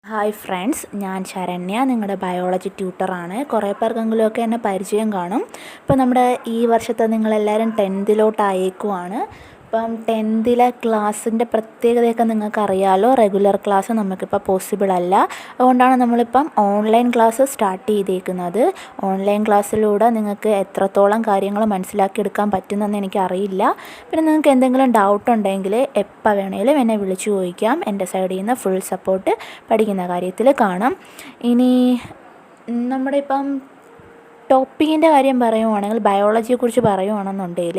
Hi friends, ഞാൻ ശരണ്യ, നിങ്ങളുടെ biology ട്യൂട്ടറാണ്. കുറേ പേർക്കെങ്കിലുമൊക്കെ എന്നെ പരിചയം കാണും. ഇപ്പോൾ നമ്മുടെ ഈ വർഷത്തെ നിങ്ങളെല്ലാവരും 10th അയക്കുവാണ്. അപ്പം 10th ക്ലാസ്സിൻ്റെ പ്രത്യേകതയൊക്കെ നിങ്ങൾക്ക് അറിയാമല്ലോ. റെഗുലർ ക്ലാസ് നമുക്കിപ്പോൾ പോസിബിൾ അല്ല. അതുകൊണ്ടാണ് നമ്മളിപ്പം ഓൺലൈൻ ക്ലാസ് സ്റ്റാർട്ട് ചെയ്തേക്കുന്നത്. ഓൺലൈൻ ക്ലാസ്സിലൂടെ നിങ്ങൾക്ക് എത്രത്തോളം കാര്യങ്ങൾ മനസ്സിലാക്കിയെടുക്കാൻ പറ്റുമെന്ന് എനിക്കറിയില്ല. പിന്നെ നിങ്ങൾക്ക് എന്തെങ്കിലും ഡൗട്ട് ഉണ്ടെങ്കിൽ എപ്പോൾ വേണേലും എന്നെ വിളിച്ചു ചോദിക്കാം. എൻ്റെ സൈഡിൽ നിന്ന് ഫുൾ സപ്പോർട്ട് പഠിക്കുന്ന കാര്യത്തിൽ കാണാം. ഇനി നമ്മുടെ ഇപ്പം ടോപ്പിക്കിൻ്റെ കാര്യം പറയുവാണെങ്കിൽ, ബയോളജിയെക്കുറിച്ച് പറയുവാണെന്നുണ്ടെങ്കിൽ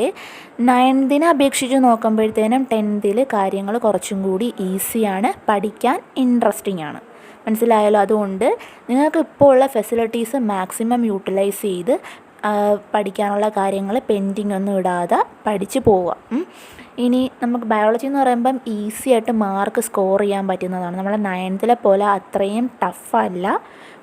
9th അപേക്ഷിച്ച് നോക്കുമ്പോഴത്തേനും 10th കാര്യങ്ങൾ കുറച്ചും കൂടി ഈസിയാണ്, പഠിക്കാൻ ഇൻട്രസ്റ്റിംഗ് ആണ്. മനസ്സിലായല്ലോ. അതുകൊണ്ട് നിങ്ങൾക്ക് ഇപ്പോൾ ഉള്ള ഫെസിലിറ്റീസ് മാക്സിമം യൂട്ടിലൈസ് ചെയ്ത് പഠിക്കാനുള്ള കാര്യങ്ങൾ പെൻഡിങ് ഒന്നും ഇടാതെ പഠിച്ച് പോവുക. ഇനി നമുക്ക് ബയോളജി എന്ന് പറയുമ്പം ഈസി ആയിട്ട് മാർക്ക് സ്കോർ ചെയ്യാൻ പറ്റുന്നതാണ്. നമ്മളെ 9th പോലെ അത്രയും ടഫല്ല,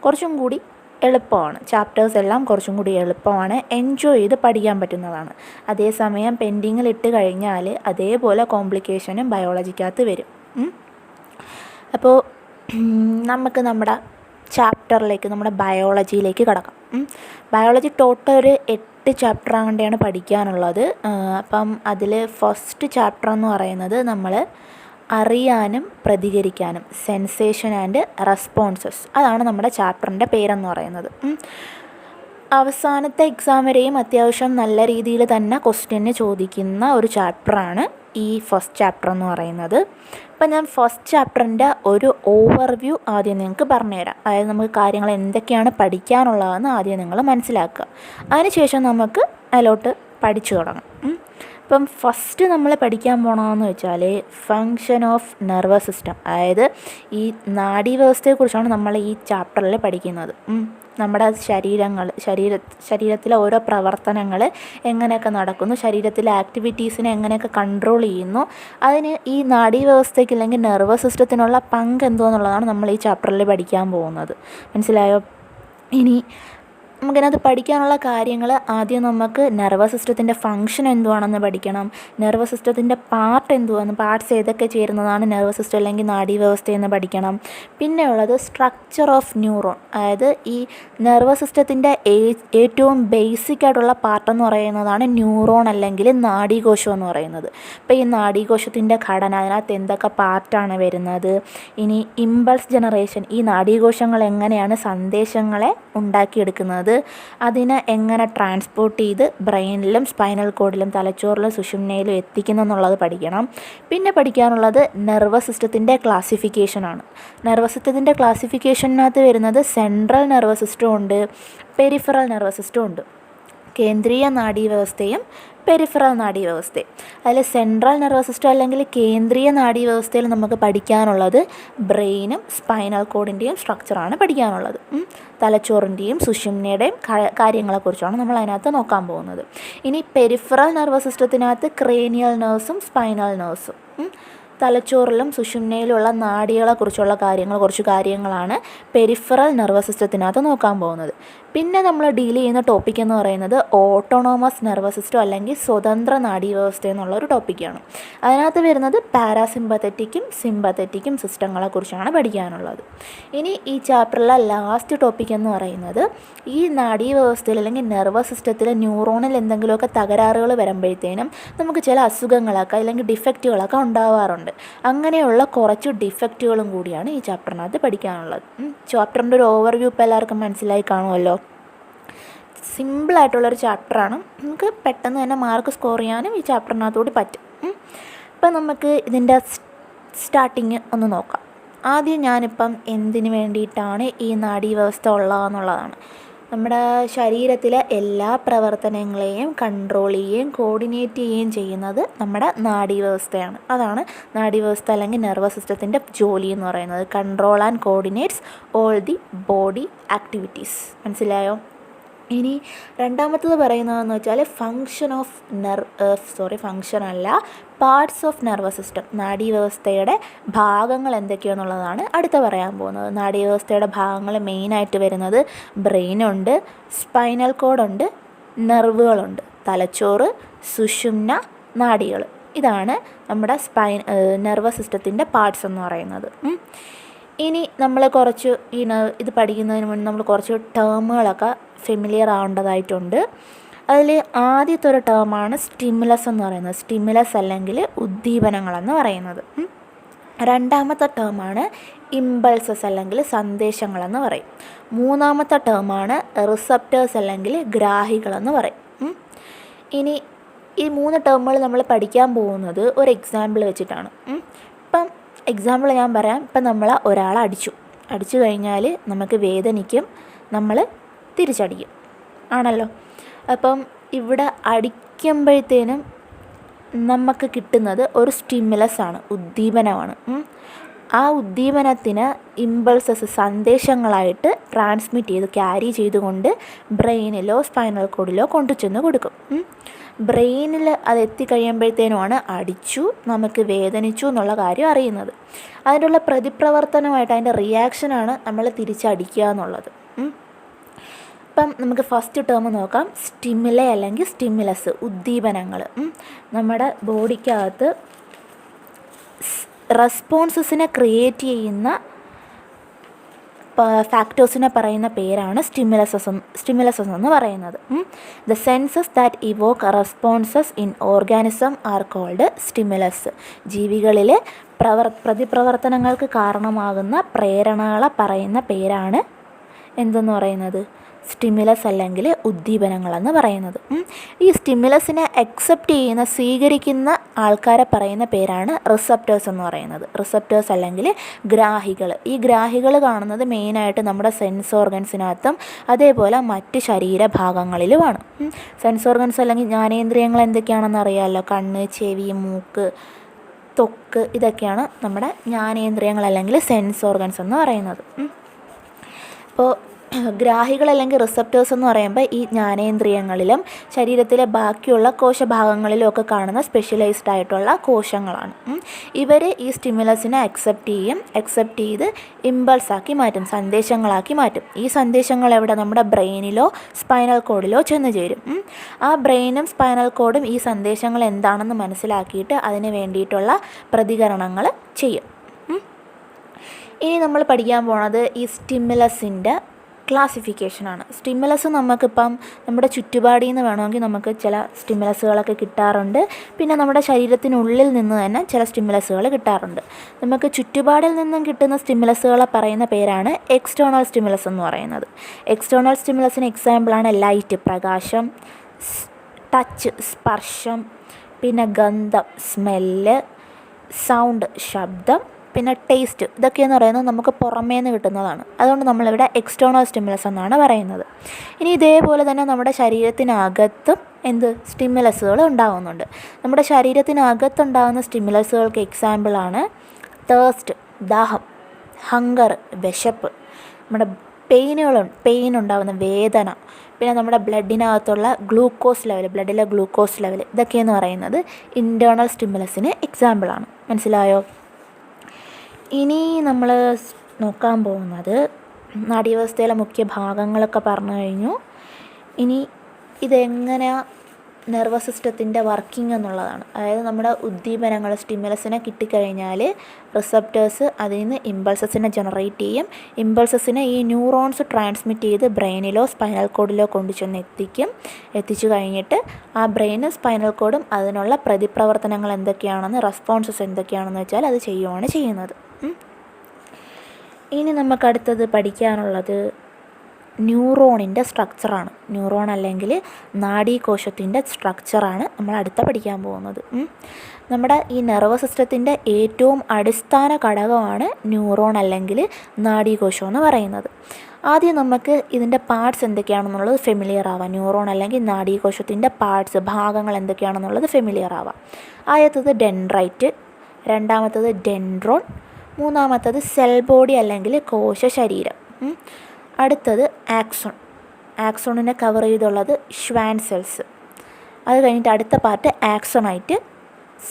കുറച്ചും കൂടി എളുപ്പമാണ്. ചാപ്റ്റേഴ്സ് എല്ലാം കുറച്ചും കൂടി എളുപ്പമാണ്, എൻജോയ് ചെയ്ത് പഠിക്കാൻ പറ്റുന്നതാണ്. അതേസമയം പെൻഡിങ്ങിൽ ഇട്ട് കഴിഞ്ഞാൽ അതേപോലെ കോംപ്ലിക്കേഷനും ബയോളജിക്കകത്ത് വരും. അപ്പോൾ നമുക്ക് നമ്മുടെ ചാപ്റ്ററിലേക്ക്, നമ്മുടെ ബയോളജിയിലേക്ക് കടക്കാം. ബയോളജി ടോട്ടൽ ഒരു 8 ചാപ്റ്റർ അങ്ങോട്ടാണ് പഠിക്കാനുള്ളത്. അപ്പം അതിൽ ഫസ്റ്റ് ചാപ്റ്റർ എന്ന് പറയുന്നത് നമ്മൾ അറിയാനും പ്രതികരിക്കാനും, സെൻസേഷൻ ആൻഡ് റെസ്പോൺസസ്, അതാണ് നമ്മുടെ ചാപ്റ്ററിൻ്റെ പേരെന്ന് പറയുന്നത്. അവസാനത്തെ എക്സാം വരെയും അത്യാവശ്യം നല്ല രീതിയിൽ തന്നെ ക്വസ്റ്റ്യന് ചോദിക്കുന്ന ഒരു ചാപ്റ്ററാണ് ഈ ഫസ്റ്റ് ചാപ്റ്റർ എന്ന് പറയുന്നത്. അപ്പം ഞാൻ ഫസ്റ്റ് ചാപ്റ്ററിൻ്റെ ഒരു ഓവർവ്യൂ ആദ്യം നിങ്ങൾക്ക് പറഞ്ഞുതരാം. അതായത് നമുക്ക് കാര്യങ്ങൾ എന്തൊക്കെയാണ് പഠിക്കാനുള്ളതെന്ന് ആദ്യം നിങ്ങൾ മനസ്സിലാക്കുക. അതിനുശേഷം നമുക്ക് അതിലോട്ട് പഠിച്ചു തുടങ്ങാം. ഇപ്പം ഫസ്റ്റ് നമ്മൾ പഠിക്കാൻ പോകണമെന്ന് വെച്ചാൽ ഫങ്ഷൻ ഓഫ് നെർവസ് സിസ്റ്റം, അതായത് ഈ നാഡീവ്യവസ്ഥയെക്കുറിച്ചാണ് നമ്മൾ ഈ ചാപ്റ്ററിൽ പഠിക്കുന്നത്. നമ്മുടെ ശരീരത്തിലെ ഓരോ പ്രവർത്തനങ്ങൾ എങ്ങനെയൊക്കെ നടക്കുന്നു, ശരീരത്തിലെ ആക്ടിവിറ്റീസിനെ എങ്ങനെയൊക്കെ കൺട്രോൾ ചെയ്യുന്നു, അതിന് ഈ നാഡീവ്യവസ്ഥയ്ക്ക് അല്ലെങ്കിൽ നെർവസ് സിസ്റ്റത്തിനുള്ള പങ്ക് എന്തോന്നുള്ളതാണ് നമ്മൾ ഈ ചാപ്റ്ററിൽ പഠിക്കാൻ പോകുന്നത്. മനസ്സിലായോ? ഇനി നമുക്കതിനകത്ത് പഠിക്കാനുള്ള കാര്യങ്ങൾ ആദ്യം നമുക്ക് നെർവസ് സിസ്റ്റത്തിൻ്റെ ഫങ്ഷൻ എന്തുവാണെന്ന് പഠിക്കണം. നെർവസ് സിസ്റ്റത്തിൻ്റെ പാർട്സ് ഏതൊക്കെ ചേരുന്നതാണ് നെർവസ് സിസ്റ്റം അല്ലെങ്കിൽ നാഡീവ്യവസ്ഥയെന്ന് പഠിക്കണം. പിന്നെ ഉള്ളത് സ്ട്രക്ചർ ഓഫ് ന്യൂറോൺ, അതായത് ഈ നെർവസ് സിസ്റ്റത്തിൻ്റെ ഏറ്റവും ബേസിക് ആയിട്ടുള്ള പാർട്ടെന്ന് പറയുന്നതാണ് ന്യൂറോൺ അല്ലെങ്കിൽ നാഡീകോശം എന്ന് പറയുന്നത്. അപ്പോൾ ഈ നാഡീകോശത്തിൻ്റെ ഘടന, അതിനകത്ത് എന്തൊക്കെ പാർട്ടാണ് വരുന്നത്, ഇനി ഇമ്പൾസ് ജനറേഷൻ, ഈ നാഡീകോശങ്ങൾ എങ്ങനെയാണ് സന്ദേശങ്ങളെ ഉണ്ടാക്കിയെടുക്കുന്നത്, അതിനെ എങ്ങനെ ട്രാൻസ്പോർട്ട് ചെയ്ത് ബ്രെയിനിലും സ്പൈനൽ കോഡിലും തലച്ചോറിലും സുഷുമ്നയിലും എത്തിക്കുന്നു എന്നുള്ളത് പഠിക്കണം. പിന്നെ പഠിക്കാനുള്ളത് നെർവസ് സിസ്റ്റത്തിൻ്റെ ക്ലാസിഫിക്കേഷനാണ്. നെർവസ് സിസ്റ്റത്തിൻ്റെ ക്ലാസിഫിക്കേഷനകത്ത് വരുന്നത് സെൻട്രൽ നെർവസ് സിസ്റ്റം ഉണ്ട്, പെരിഫറൽ നെർവസ് സിസ്റ്റം ഉണ്ട്. കേന്ദ്രീയ നാഡീവ്യവസ്ഥയും പെരിഫറൽ നാഡീവ്യവസ്ഥയും. അതിൽ സെൻട്രൽ നെർവസ് സിസ്റ്റം അല്ലെങ്കിൽ കേന്ദ്രീയ നാഡീവ്യവസ്ഥയിൽ നമുക്ക് പഠിക്കാനുള്ളത് ബ്രെയിനും സ്പൈനൽ കോഡിൻ്റെയും സ്ട്രക്ചറാണ് പഠിക്കാനുള്ളത്. തലച്ചോറിൻ്റെയും സുഷുമ്നയുടെയും കാര്യങ്ങളെക്കുറിച്ചാണ് നമ്മൾ അതിനകത്ത് നോക്കാൻ പോകുന്നത്. ഇനി പെരിഫറൽ നെർവസ് സിസ്റ്റത്തിനകത്ത് ക്രേനിയൽ നെർവ്സും സ്പൈനൽ നെർവ്സും, തലച്ചോറിലും സുഷുമ്നയിലുള്ള നാഡികളെക്കുറിച്ചുള്ള കുറച്ച് കാര്യങ്ങളാണ് പെരിഫറൽ നെർവസ് സിസ്റ്റത്തിനകത്ത് നോക്കാൻ പോകുന്നത്. പിന്നെ നമ്മൾ ഡീൽ ചെയ്യുന്ന ടോപ്പിക് എന്ന് പറയുന്നത് ഓട്ടോണോമസ് നെർവസ് സിസ്റ്റം അല്ലെങ്കിൽ സ്വതന്ത്ര നാഡീവ്യവസ്ഥ എന്നുള്ളൊരു ടോപ്പിക്കാണ്. അതിനകത്ത് വരുന്നത് പാരാസിമ്പത്തറ്റിക്കും സിമ്പത്തറ്റിക്കും സിസ്റ്റങ്ങളെക്കുറിച്ചാണ് പഠിക്കാനുള്ളത്. ഇനി ഈ ചാപ്റ്ററിലെ ലാസ്റ്റ് ടോപ്പിക് എന്ന് പറയുന്നത് ഈ നാഡീവ്യവസ്ഥയിൽ അല്ലെങ്കിൽ നെർവസ് സിസ്റ്റത്തിൽ ന്യൂറോണിൽ എന്തെങ്കിലുമൊക്കെ തകരാറുകൾ വരുമ്പോഴത്തേനും നമുക്ക് ചില അസുഖങ്ങളൊക്കെ അല്ലെങ്കിൽ ഡിഫക്റ്റുകളൊക്കെ ഉണ്ടാവാറുണ്ട്. അങ്ങനെയുള്ള കുറച്ച് ഡിഫക്റ്റുകളും കൂടിയാണ് ഈ ചാപ്റ്ററിനകത്ത് പഠിക്കാനുള്ളത്. ചാപ്റ്ററിൻ്റെ ഒരു ഓവർവ്യൂ ഇപ്പോൾ എല്ലാവർക്കും മനസ്സിലായി കാണുമല്ലോ. സിമ്പിളായിട്ടുള്ളൊരു ചാപ്റ്ററാണ്, നമുക്ക് പെട്ടെന്ന് തന്നെ മാർക്ക് സ്കോർ ചെയ്യാനും ഈ ചാപ്റ്ററിനകത്തുകൂടി പറ്റും. ഇപ്പം നമുക്ക് ഇതിൻ്റെ സ്റ്റാർട്ടിങ് ഒന്ന് നോക്കാം. ആദ്യം ഞാനിപ്പം എന്തിനു വേണ്ടിയിട്ടാണ് ഈ നാഡീവ്യവസ്ഥ ഉള്ളതെന്നുള്ളതാണ്. നമ്മുടെ ശരീരത്തിലെ എല്ലാ പ്രവർത്തനങ്ങളെയും കൺട്രോൾ ചെയ്യുകയും കോർഡിനേറ്റ് ചെയ്യുകയും ചെയ്യുന്നത് നമ്മുടെ നാഡീവ്യവസ്ഥയാണ്. അതാണ് നാഡീവ്യവസ്ഥ അല്ലെങ്കിൽ നെർവസ് സിസ്റ്റത്തിൻ്റെ ജോലി എന്ന് പറയുന്നത്. Control and coordinates all the body activities. മനസ്സിലായോ? ഇനി രണ്ടാമത്തത് പറയുന്നതെന്ന് വെച്ചാൽ പാർട്സ് ഓഫ് നെർവസ് സിസ്റ്റം, നാഡീവ്യവസ്ഥയുടെ ഭാഗങ്ങൾ എന്തൊക്കെയാണെന്നുള്ളതാണ് അടുത്ത പറയാൻ പോകുന്നത്. നാഡീവ്യവസ്ഥയുടെ ഭാഗങ്ങൾ മെയിനായിട്ട് വരുന്നത് ബ്രെയിനുണ്ട്, സ്പൈനൽ കോഡുണ്ട്, നെർവുകളുണ്ട്, തലച്ചോറ്, സുഷുമ്ന, നാഡികൾ. ഇതാണ് നമ്മുടെ നെർവസ് സിസ്റ്റത്തിൻ്റെ പാർട്സ് എന്ന് പറയുന്നത്. ഇനി നമ്മൾ കുറച്ച് ഇത് പഠിക്കുന്നതിന് മുന്നേ നമ്മൾ കുറച്ച് ടേമുകളൊക്കെ ഫെമിലിയർ ആവേണ്ടതായിട്ടുണ്ട്. അതിൽ ആദ്യത്തെ ഒരു ടേമാണ് സ്റ്റിമുലസ് എന്ന് പറയുന്നത്. സ്റ്റിമുലസ് അല്ലെങ്കിൽ ഉദ്ദീപനങ്ങളെന്ന് പറയുന്നത്. രണ്ടാമത്തെ ടേമാണ് ഇമ്പൾസസ് അല്ലെങ്കിൽ സന്ദേശങ്ങളെന്ന് പറയും. മൂന്നാമത്തെ ടേമാണ് റിസപ്റ്റേഴ്സ് അല്ലെങ്കിൽ ഗ്രാഹികളെന്ന് പറയും. ഇനി ഈ 3 ടേമുകൾ നമ്മൾ പഠിക്കാൻ പോകുന്നത് ഒരു എക്സാമ്പിൾ വെച്ചിട്ടാണ്. ഇപ്പം എക്സാമ്പിൾ ഞാൻ പറയാം. ഇപ്പം നമ്മൾ ഒരാളെ അടിച്ചു കഴിഞ്ഞാൽ നമുക്ക് വേദനിക്കും, നമ്മൾ തിരിച്ചടിക്കും ആണല്ലോ. അപ്പം ഇവിടെ അടിക്കുമ്പോഴത്തേനും നമുക്ക് കിട്ടുന്നത് ഒരു സ്റ്റിമുലസ് ആണ്, ഉദ്ദീപനമാണ്. ആ ഉദ്ദീപനത്തിന് ഇമ്പൾസസ് സന്ദേശങ്ങളായിട്ട് ട്രാൻസ്മിറ്റ് ചെയ്ത് ക്യാരി ചെയ്തുകൊണ്ട് ബ്രെയിനിലോ സ്പൈനൽ കോഡിലോ കൊണ്ടുചെന്ന് കൊടുക്കും. ബ്രെയിനിൽ അത് എത്തിക്കഴിയുമ്പോഴത്തേനുമാണ് അടിച്ചു, നമുക്ക് വേദനിച്ചു എന്നുള്ള കാര്യം അറിയുന്നത്. അതിനുള്ള പ്രതിപ്രവർത്തനമായിട്ട് അതിൻ്റെ റിയാക്ഷനാണ് നമ്മൾ തിരിച്ചടിക്കുക എന്നുള്ളത്. ഇപ്പം നമുക്ക് ഫസ്റ്റ് ടേം നോക്കാം. സ്റ്റിമുലേ അല്ലെങ്കിൽ സ്റ്റിമുലസ്, ഉദ്ദീപനങ്ങൾ. നമ്മുടെ ബോഡിക്കകത്ത് റെസ്പോൺസസിനെ ക്രിയേറ്റ് ചെയ്യുന്ന ഫാക്ടേഴ്സിനെ പറയുന്ന പേരാണ് സ്റ്റിമുലസസ് എന്ന് പറയുന്നത്. The senses that evoke responses in organism are called stimulus. ജീവികളിൽ പ്രതിപ്രവർത്തനങ്ങൾക്ക് കാരണമാകുന്ന പ്രേരണകളെ പറയുന്ന പേരാണ് എന്തെന്ന് പറയുന്നത്? സ്റ്റിമുലസ് അല്ലെങ്കിൽ ഉദ്ദീപനങ്ങളെന്ന് പറയുന്നത്. ഈ സ്റ്റിമുലസിനെ അക്സെപ്റ്റ് ചെയ്യുന്ന, സ്വീകരിക്കുന്ന ആൾക്കാരെ പറയുന്ന പേരാണ് റിസപ്റ്റേഴ്സ് എന്ന് പറയുന്നത്. റിസപ്റ്റേഴ്സ് അല്ലെങ്കിൽ ഗ്രാഹികൾ. ഈ ഗ്രാഹികൾ കാണുന്നത് മെയിനായിട്ട് നമ്മുടെ സെൻസ് ഓർഗൻസിനകത്തും അതേപോലെ മറ്റ് ശരീരഭാഗങ്ങളിലുമാണ്. സെൻസ് ഓർഗൻസ് അല്ലെങ്കിൽ ജ്ഞാനേന്ദ്രിയങ്ങൾ എന്തൊക്കെയാണെന്ന് അറിയാമല്ലോ. കണ്ണ്, ചെവി, മൂക്ക്, ത്വക്ക്, ഇതൊക്കെയാണ് നമ്മുടെ ജ്ഞാനേന്ദ്രിയങ്ങൾ അല്ലെങ്കിൽ സെൻസ് ഓർഗൻസ് എന്ന് പറയുന്നത്. അപ്പോൾ ഗ്രാഹികൾ അല്ലെങ്കിൽ റിസപ്റ്റേഴ്സ് എന്ന് പറയുമ്പോൾ ഈ ജ്ഞാനേന്ദ്രിയങ്ങളിലും ശരീരത്തിലെ ബാക്കിയുള്ള കോശഭാഗങ്ങളിലും ഒക്കെ കാണുന്ന സ്പെഷ്യലൈസ്ഡ് ആയിട്ടുള്ള കോശങ്ങളാണ്. ഇവർ ഈ സ്റ്റിമുലസിനെ അക്സെപ്റ്റ് ചെയ്ത് ഇമ്പൾസാക്കി മാറ്റും, സന്ദേശങ്ങളാക്കി മാറ്റും. ഈ സന്ദേശങ്ങൾ എവിടെ? നമ്മുടെ ബ്രെയിനിലോ സ്പൈനൽ കോഡിലോ ചെന്ന് ചേരും. ആ ബ്രെയിനും സ്പൈനൽ കോഡും ഈ സന്ദേശങ്ങൾ എന്താണെന്ന് മനസ്സിലാക്കിയിട്ട് അതിന് വേണ്ടിയിട്ടുള്ള പ്രതികരണങ്ങൾ ചെയ്യും. ഇനി നമ്മൾ പഠിക്കാൻ പോണത് ഈ സ്റ്റിമുലസിൻ്റെ ക്ലാസിഫിക്കേഷനാണ്. സ്റ്റിമുലസ് നമുക്കിപ്പം നമ്മുടെ ചുറ്റുപാടിൽ നിന്ന് വേണമെങ്കിൽ നമുക്ക് ചില സ്റ്റിമുലസുകളൊക്കെ കിട്ടാറുണ്ട്. പിന്നെ നമ്മുടെ ശരീരത്തിനുള്ളിൽ നിന്ന് തന്നെ ചില സ്റ്റിമുലസുകൾ കിട്ടാറുണ്ട്. നമുക്ക് ചുറ്റുപാടിൽ നിന്നും കിട്ടുന്ന സ്റ്റിമുലസുകളെ പറയുന്ന പേരാണ് എക്സ്റ്റേണൽ സ്റ്റിമുലസ് എന്ന് പറയുന്നത്. എക്സ്റ്റേണൽ സ്റ്റിമുലസിന് എക്സാമ്പിളാണ് ലൈറ്റ്, പ്രകാശം, ടച്ച്, സ്പർശം, പിന്നെ ഗന്ധം, സ്മെല്ല്, സൗണ്ട്, ശബ്ദം, പിന്നെ ടേസ്റ്റ്. ഇതൊക്കെയെന്ന് പറയുന്നത് നമുക്ക് പുറമേ നിന്ന് കിട്ടുന്നതാണ്. അതുകൊണ്ട് നമ്മളിവിടെ എക്സ്റ്റേണൽ സ്റ്റിമുലസ് എന്നാണ് പറയുന്നത്. ഇനി ഇതേപോലെ തന്നെ നമ്മുടെ ശരീരത്തിനകത്തും സ്റ്റിമുലസുകൾ ഉണ്ടാകുന്നുണ്ട്. നമ്മുടെ ശരീരത്തിനകത്തുണ്ടാകുന്ന സ്റ്റിമുലസുകൾക്ക് എക്സാമ്പിളാണ് തേഴ്സ്റ്റ്, ദാഹം, ഹങ്കർ, വിശപ്പ്, നമ്മുടെ പെയിൻ ഉണ്ടാകുന്ന വേദന, പിന്നെ നമ്മുടെ ബ്ലഡിനകത്തുള്ള ബ്ലഡിലെ ഗ്ലൂക്കോസ് ലെവൽ, ഇതൊക്കെയെന്ന് പറയുന്നത് ഇൻറ്റേർണൽ സ്റ്റിമുലസിന് എക്സാമ്പിളാണ്. മനസ്സിലായോ? ഇനി നമ്മൾ നോക്കാൻ പോകുന്നത് നാഡീവ്യവസ്ഥയിലെ മുഖ്യ ഭാഗങ്ങളൊക്കെ പറഞ്ഞു കഴിഞ്ഞു. ഇനി ഇതെങ്ങനെയാണ് നെർവസ് സിസ്റ്റത്തിൻ്റെ വർക്കിംഗ് എന്നുള്ളതാണ്. അതായത് നമ്മുടെ ഉദ്ദീപനങ്ങൾ, സ്റ്റിമുലസിനെ കിട്ടിക്കഴിഞ്ഞാൽ റിസപ്റ്റേഴ്സ് അതിൽ നിന്ന് ഇമ്പൾസസിനെ ജനറേറ്റ് ചെയ്യും. ഇമ്പൾസസിനെ ഈ ന്യൂറോൺസ് ട്രാൻസ്മിറ്റ് ചെയ്ത് ബ്രെയിനിലോ സ്പൈനൽ കോഡിലോ കൊണ്ടുചെന്ന് എത്തിച്ചു കഴിഞ്ഞിട്ട് ആ ബ്രെയിനും സ്പൈനൽ കോഡും അതിനുള്ള പ്രതിപ്രവർത്തനങ്ങൾ എന്തൊക്കെയാണെന്ന്, റെസ്പോൺസസ് എന്തൊക്കെയാണെന്ന് വെച്ചാൽ അത് ചെയ്യുകയാണ് ചെയ്യുന്നത്. ഇനി നമുക്കടുത്തത് പഠിക്കാനുള്ളത് ന്യൂറോണിൻ്റെ സ്ട്രക്ചറാണ്. ന്യൂറോൺ അല്ലെങ്കിൽ നാഡീകോശത്തിൻ്റെ സ്ട്രക്ചറാണ് നമ്മൾ അടുത്ത പഠിക്കാൻ പോകുന്നത്. നമ്മുടെ ഈ നെർവസ് സിസ്റ്റത്തിൻ്റെ ഏറ്റവും അടിസ്ഥാന ഘടകമാണ് ന്യൂറോൺ അല്ലെങ്കിൽ നാഡീകോശം എന്ന് പറയുന്നത്. ആദ്യം നമുക്ക് ഇതിൻ്റെ പാർട്സ് എന്തൊക്കെയാണെന്നുള്ളത് ഫെമിലിയർ ആവാം. ന്യൂറോൺ അല്ലെങ്കിൽ നാഡീകോശത്തിൻ്റെ പാർട്സ്, ഭാഗങ്ങൾ എന്തൊക്കെയാണെന്നുള്ളത് ഫെമിലിയർ ആവാം. ആദ്യത്തത് ഡെൻഡ്രൈറ്റ്, രണ്ടാമത്തത് ഡെൻഡ്രോൺ, മൂന്നാമത്തത് സെൽ ബോഡി അല്ലെങ്കിൽ കോശ ശരീരം. അടുത്തത് ആക്സോൺ. ആക്സോണിനെ കവർ ചെയ്തുള്ളത് ഷ്വാൻ സെൽസ്. അത് കഴിഞ്ഞിട്ട് അടുത്ത പാർട്ട് ആക്സോണായിട്ട്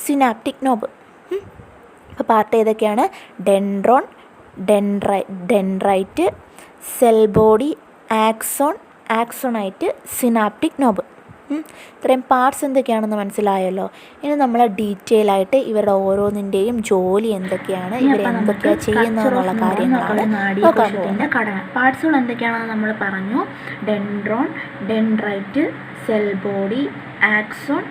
സിനാപ്റ്റിക് നോബ്. അപ്പോൾ പാർട്ട് ഏതൊക്കെയാണ്? Dendron, dendrite, cell body, axon, ആക്സോണായിട്ട്, സിനാപ്റ്റിക് നോബ്. ഇത്രയും പാർട്സ് എന്തൊക്കെയാണെന്ന് മനസ്സിലായല്ലോ. ഇനി നമ്മൾ ഡീറ്റെയിൽ ആയിട്ട് ഇവരുടെ ഓരോന്നിൻ്റെയും ജോലി എന്തൊക്കെയാണ്, ഇവർ എന്തൊക്കെയാണ് ചെയ്യുന്നതെന്നുള്ള കാര്യങ്ങളാണ് നോക്കാൻ പോകുന്നത്. ഘടന പാർട്സുകൾ എന്തൊക്കെയാണെന്ന് നമ്മൾ പറഞ്ഞു. Dendron, dendrite, cell body, axon,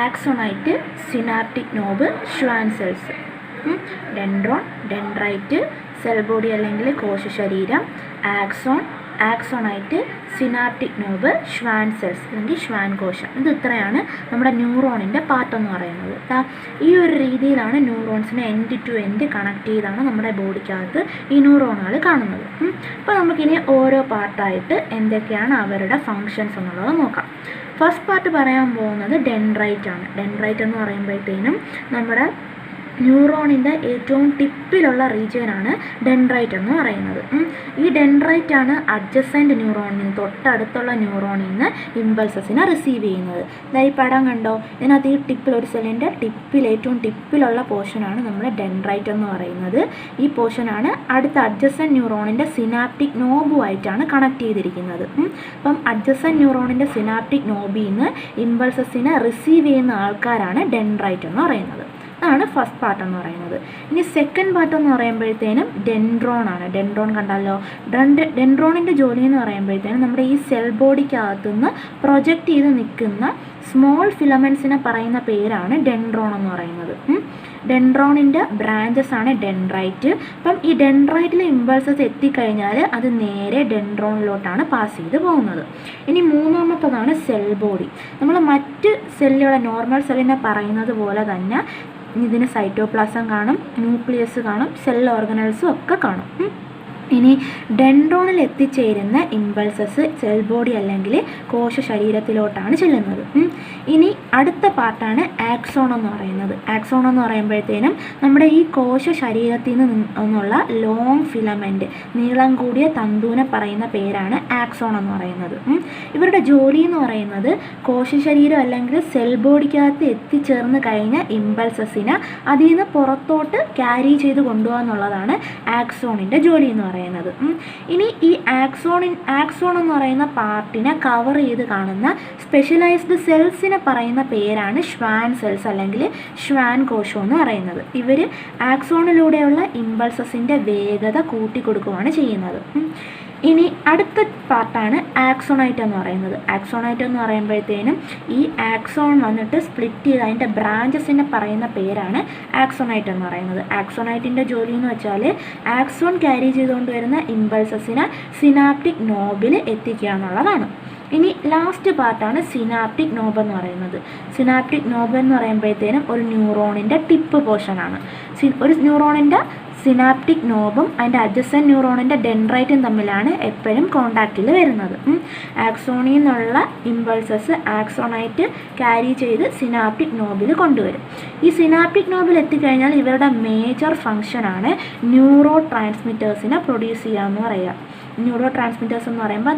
ആക്സോണൈറ്റ്, synaptic knob, Schwann cells. Dendron, dendrite, cell body അല്ലെങ്കിൽ കോശശരീരം, ആക്സോൺ, ആക്സോണൈറ്റ്, സിനാപ്റ്റിക് നോബ്, ഷ്വാൻ സെൽസ് അല്ലെങ്കിൽ ഷ്വാൻ കോശം. ഇത് ഇത്രയാണ് നമ്മുടെ ന്യൂറോണിൻ്റെ പാർട്ട് എന്ന് പറയുന്നത്. ഈ ഒരു രീതിയിലാണ് ന്യൂറോൺസിനെ എൻഡ് ടു എൻഡ് കണക്ട് ചെയ്താണ് നമ്മുടെ ബോഡിക്കകത്ത് ഈ ന്യൂറോണുകൾ കാണുന്നത്. അപ്പോൾ നമുക്കിനി ഓരോ പാർട്ടായിട്ട് എന്തൊക്കെയാണ് അവരുടെ ഫങ്ഷൻസ് എന്നുള്ളത് നോക്കാം. ഫസ്റ്റ് പാർട്ട് പറയാൻ പോകുന്നത് ഡെൻഡ്രൈറ്റ് ആണ്. ഡെൻഡ്രൈറ്റ് എന്ന് പറയുമ്പോഴത്തേനും നമ്മുടെ ന്യൂറോണിൻ്റെ ഏറ്റവും ടിപ്പിലുള്ള റീജിയനാണ് ഡെൻഡ്രൈറ്റ് എന്ന് പറയുന്നത്. ഈ ഡെൻഡ്രൈറ്റ് ആണ് അഡ്ജസൻറ്റ് ന്യൂറോണിൽ നിന്ന്, തൊട്ടടുത്തുള്ള ന്യൂറോണിൽ നിന്ന് ഇമ്പൾസസിനെ റിസീവ് ചെയ്യുന്നത്. ഈ പടം കണ്ടോ, ഇതിനകത്ത് ഈ ടിപ്പിൽ ഒരു സെല്ലിൻ്റെ ഏറ്റവും ടിപ്പിലുള്ള പോർഷനാണ് നമ്മൾ ഡെൻഡ്രൈറ്റ് എന്ന് പറയുന്നത്. ഈ പോർഷനാണ് അടുത്ത അഡ്ജസൻറ്റ് ന്യൂറോണിൻ്റെ സിനാപ്റ്റിക് നോബുമായിട്ടാണ് കണക്ട് ചെയ്തിരിക്കുന്നത്. അപ്പം അഡ്ജസൻറ്റ് ന്യൂറോണിൻ്റെ സിനാപ്റ്റിക് നോബിൽ നിന്ന് ഇമ്പൾസസിനെ റിസീവ് ചെയ്യുന്ന ആൾക്കാരാണ് ഡെൻഡ്രൈറ്റ് എന്ന് പറയുന്നത്. അതാണ് ഫസ്റ്റ് പാർട്ട് എന്ന് പറയുന്നത്. ഇനി സെക്കൻഡ് പാർട്ട് എന്ന് പറയുമ്പോഴത്തേനും ഡെൻഡ്രോൺ ആണ്. ഡെൻഡ്രോൺ കണ്ടല്ലോ. ഡെൻഡ്രോണിൻ്റെ ജോലി എന്ന് പറയുമ്പോഴത്തേനും നമ്മുടെ ഈ സെൽ ബോഡിക്കകത്തുനിന്ന് പ്രൊജക്റ്റ് ചെയ്ത് നിൽക്കുന്ന സ്മോൾ ഫിലമെൻസിനെ പറയുന്ന പേരാണ് ഡെൻഡ്രോൺ എന്ന് പറയുന്നത്. ഡെൻഡ്രോണിൻ്റെ ബ്രാഞ്ചസ് ആണ് ഡെൻഡ്രൈറ്റ്. അപ്പം ഈ ഡെൻഡ്രൈറ്റിലെ ഇമ്പൾസസ് എത്തിക്കഴിഞ്ഞാൽ അത് നേരെ ഡെൻഡ്രോണിലോട്ടാണ് പാസ് ചെയ്ത് പോകുന്നത്. ഇനി മൂന്നാമത്തതാണ് സെൽ ബോഡി. നമ്മൾ മറ്റ് സെല്ലുകളെ, നോർമൽ സെല്ലിനെ പറയുന്നത് പോലെ തന്നെ ഇതിന് സൈറ്റോപ്ലാസം കാണും, ന്യൂക്ലിയസ് കാണും, സെൽ ഓർഗനൽസും ഒക്കെ കാണും. ഇനി ഡെൻഡ്രോണിൽ എത്തിച്ചേരുന്ന ഇമ്പൾസസ് സെൽ ബോഡി അല്ലെങ്കിൽ കോശ ശരീരത്തിലോട്ടാണ് ചെല്ലുന്നത്. ഇനി അടുത്ത പാർട്ടാണ് ആക്സോൺ എന്ന് പറയുന്നത്. ആക്സോൺ എന്ന് പറയുമ്പോഴത്തേനും നമ്മുടെ ഈ കോശ ശരീരത്തിൽ നിന്നുള്ള ലോങ് ഫിലമെൻറ്റ്, നീളം കൂടിയ തന്തുവിനെ പറയുന്ന പേരാണ് ആക്സോൺ എന്ന് പറയുന്നത്. ഇവരുടെ ജോലി എന്ന് പറയുന്നത് കോശ ശരീരം അല്ലെങ്കിൽ സെൽ ബോഡിക്കകത്ത് എത്തിച്ചേർന്ന് കഴിഞ്ഞ ഇമ്പൾസസിനെ അതിൽ നിന്ന് പുറത്തോട്ട് ക്യാരി ചെയ്ത് കൊണ്ടുപോകുക എന്നുള്ളതാണ് ആക്സോണിൻ്റെ ജോലി എന്ന് പറയുന്നത്. ഇനി ഈ ആക്സോൺ എന്ന് പറയുന്ന പാർട്ടിനെ കവർ ചെയ്ത് കാണുന്ന സ്പെഷ്യലൈസ്ഡ് സെൽസിനെ പറയുന്ന പേരാണ് ഷ്വാൻ സെൽസ് അല്ലെങ്കിൽ ഷ്വാൻ കോശം എന്ന് പറയുന്നത്. ഇവർ ആക്സോണിലൂടെയുള്ള ഇമ്പൾസസിൻ്റെ വേഗത കൂട്ടിക്കൊടുക്കുകയാണ് ചെയ്യുന്നത്. ഇനി അടുത്ത പാർട്ടാണ് ആക്സോണൈറ്റ് എന്ന് പറയുന്നത്. ആക്സോണൈറ്റ് എന്ന് പറയുമ്പോഴത്തേനും ഈ ആക്സോൺ വന്നിട്ട് സ്പ്ലിറ്റ് ചെയ്ത് അതിൻ്റെ ബ്രാഞ്ചസിനെ പറയുന്ന പേരാണ് ആക്സോണൈറ്റ് എന്ന് പറയുന്നത്. ആക്സോണൈറ്റിൻ്റെ ജോലി എന്ന് വെച്ചാൽ ആക്സോൺ ക്യാരി ചെയ്തുകൊണ്ട് വരുന്ന ഇമ്പൾസസിനെ സിനാപ്റ്റിക് നോബിൽ എത്തിക്കുക എന്നുള്ളതാണ്. ഇനി ലാസ്റ്റ് പാർട്ടാണ് സിനാപ്റ്റിക് നോബ് എന്ന് പറയുന്നത്. സിനാപ്റ്റിക് നോബ് എന്ന് പറയുമ്പോഴത്തേനും ഒരു ന്യൂറോണിൻ്റെ ടിപ്പ് പോർഷനാണ്. ഒരു ന്യൂറോണിൻ്റെ സിനാപ്റ്റിക് നോബും അതിൻ്റെ അഡ്ജസൻറ്റ് ന്യൂറോണിൻ്റെ ഡെൻഡ്രൈറ്റും തമ്മിലാണ് എപ്പോഴും കോണ്ടാക്റ്റിൽ വരുന്നത്. ആക്സോണിൽ നിന്നുള്ള ഇമ്പൾസസ് ആക്സോണൈറ്റ് ക്യാരി ചെയ്ത് സിനാപ്റ്റിക് നോബിൽ കൊണ്ടുവരും. ഈ സിനാപ്റ്റിക് നോബിൽ എത്തിക്കഴിഞ്ഞാൽ ഇവരുടെ മേജർ ഫങ്ഷനാണ് ന്യൂറോ ട്രാൻസ്മിറ്റേഴ്സിനെ പ്രൊഡ്യൂസ് ചെയ്യുക എന്ന് പറയുക. ന്യൂറോ ട്രാൻസ്മിറ്റേഴ്സ് എന്ന് പറയുമ്പോൾ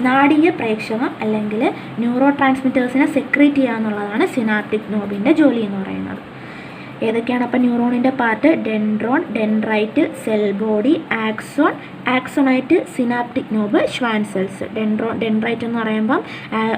നാടീയ പ്രേക്ഷകം അല്ലെങ്കിൽ ന്യൂറോ ട്രാൻസ്മിറ്റേഴ്സിനെ സെക്രീറ്റ് ചെയ്യുക എന്നുള്ളതാണ് സിനാപ്റ്റിക് നോബിൻ്റെ ജോലി എന്ന് പറയുന്നത്. ഏതൊക്കെയാണ് അപ്പോൾ ന്യൂറോണിൻ്റെ part? Dendron, dendrite, cell body, axon, ആക്സോണൈറ്റ്, synaptic knob, Schwann cells. Dendrite എന്ന് പറയുമ്പം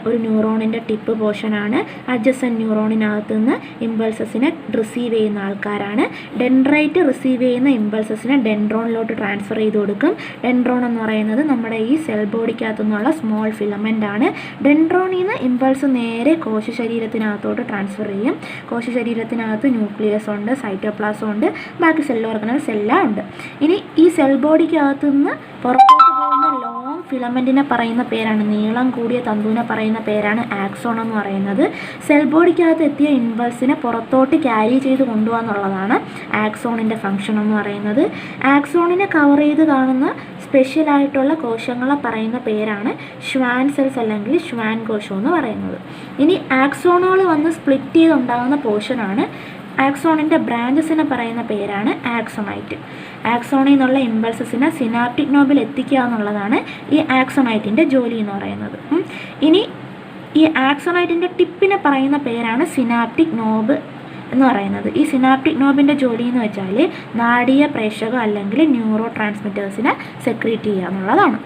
ഒരു ന്യൂറോണിൻ്റെ ടിപ്പ് പോർഷനാണ്. അഡ്ജസൻറ്റ് ന്യൂറോണിനകത്ത് നിന്ന് ഇമ്പൾസസിനെ റിസീവ് ചെയ്യുന്ന ആൾക്കാരാണ്. ഡെൻഡ്രൈറ്റ് റിസീവ് ചെയ്യുന്ന ഇമ്പൾസസിനെ ഡെൻഡ്രോണിലോട്ട് ട്രാൻസ്ഫർ ചെയ്ത് കൊടുക്കും. ഡെൻഡ്രോൺ എന്ന് പറയുന്നത് നമ്മുടെ ഈ സെൽ ബോഡിക്കകത്തു നിന്നുള്ള സ്മോൾ ഫിലമെൻ്റ് ആണ്. ഡെൻഡ്രോണിൽ നിന്ന് ഇമ്പൾസ് നേരെ കോശ ശരീരത്തിനകത്തോട്ട് ട്രാൻസ്ഫർ ചെയ്യും. കോശ ശരീരത്തിനകത്ത് ന്യൂക്ലിയസ് ഉണ്ട്, സൈറ്റോപ്ലാസം ഉണ്ട്, ബാക്കി സെൽ ഓർഗനൽസ് എല്ലാം ഉണ്ട്. ഇനി ഈ സെൽ ബോഡിക്കകത്ത് നിന്ന് പുറത്തോട്ട് പോകുന്ന ലോങ് ഫിലമെൻറ്റിനെ പറയുന്ന പേരാണ്, നീളം കൂടിയ തന്തുവിനെ പറയുന്ന പേരാണ് ആക്സോൺ എന്ന് പറയുന്നത്. സെൽ ബോഡിക്കകത്ത് എത്തിയ ഇമ്പൾസിനെ പുറത്തോട്ട് ക്യാരി ചെയ്ത് കൊണ്ടുപോകാന്നുള്ളതാണ് ആക്സോണിൻ്റെ ഫങ്ഷൻ എന്ന് പറയുന്നത്. ആക്സോണിനെ കവർ ചെയ്ത് കാണുന്ന സ്പെഷ്യലായിട്ടുള്ള കോശങ്ങളെ പറയുന്ന പേരാണ് ഷ്വാൻ സെൽസ് അല്ലെങ്കിൽ ഷ്വാൻ കോശം എന്ന് പറയുന്നത്. ഇനി ആക്സോണുകൾ വന്ന് സ്പ്ലിറ്റ് ചെയ്തുണ്ടാകുന്ന പോർഷനാണ് ആക്സോണിൻ്റെ ബ്രാഞ്ചസിനെ പറയുന്ന പേരാണ് ആക്സോണൈറ്റ്. ആക്സോണിൽ നിന്നുള്ള ഇമ്പൾസസിനെ സിനാപ്റ്റിക് നോബിൽ എത്തിക്കുക എന്നുള്ളതാണ് ഈ ആക്സോണൈറ്റിൻ്റെ ജോലി എന്ന് പറയുന്നത്. ഇനി ഈ ആക്സോണൈറ്റിൻ്റെ ടിപ്പിനെ പറയുന്ന പേരാണ് സിനാപ്റ്റിക് നോബ് എന്ന് പറയുന്നത്. ഈ സിനാപ്റ്റിക് നോബിൻ്റെ ജോലി എന്ന് വെച്ചാൽ നാഡീയ പ്രേഷകം അല്ലെങ്കിൽ ന്യൂറോ ട്രാൻസ്മിറ്റേഴ്സിനെ സെക്രീറ്റ് ചെയ്യുക എന്നുള്ളതാണ്.